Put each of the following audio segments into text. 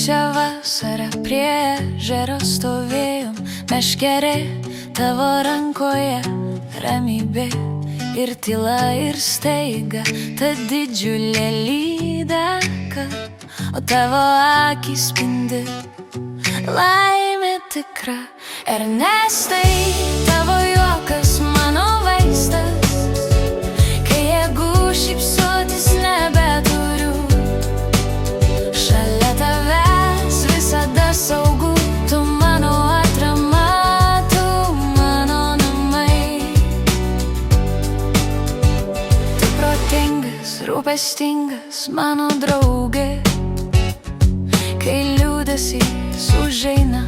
Praėjusią vasarą prie ežero stovėjom, meškerė tavo rankoje, ramybė ir tyla ir staiga ta didžiulė lydeka, o tavo akys spindi laimė tikra. Ernestai, tavo juokas mano vaistas, kai jėgų šypsotis nebeturiu. Šalia tavęs visada saugu, tu mano atrama, tu mano namai. Tu protingas, rūpestingas mano draugė, kai liūdesys užeina,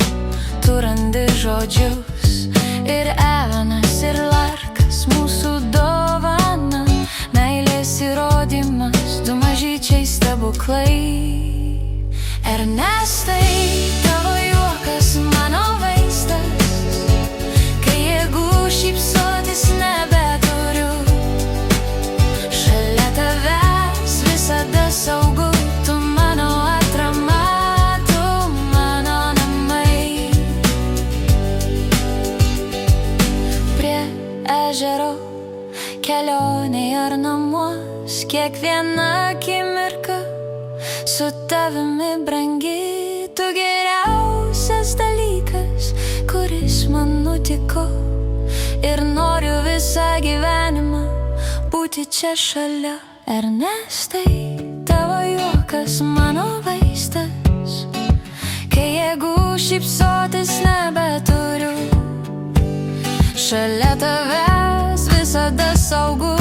tu randi žodžius ir evenas ir larkas mūsų dovana, meilės įrodymas, du mažyčiai stebuklai. Ernestai, tavo juokas mano vaistas, kai jėgų šypsotis nebeturiu. Šalia tavęs visada saugu, tu mano atrama, tu mano namai. Prie ežero, kelionėj ar namuos, kiekviena akimirka su tavimi brangi. Tu geriausias dalykas, kuris man nutiko, ir noriu visą gyvenimą būti čia šalia. Ernestai, tavo juokas mano vaistas, kai jėgų šypsotis nebeturiu. Šalia tavęs visada saugu,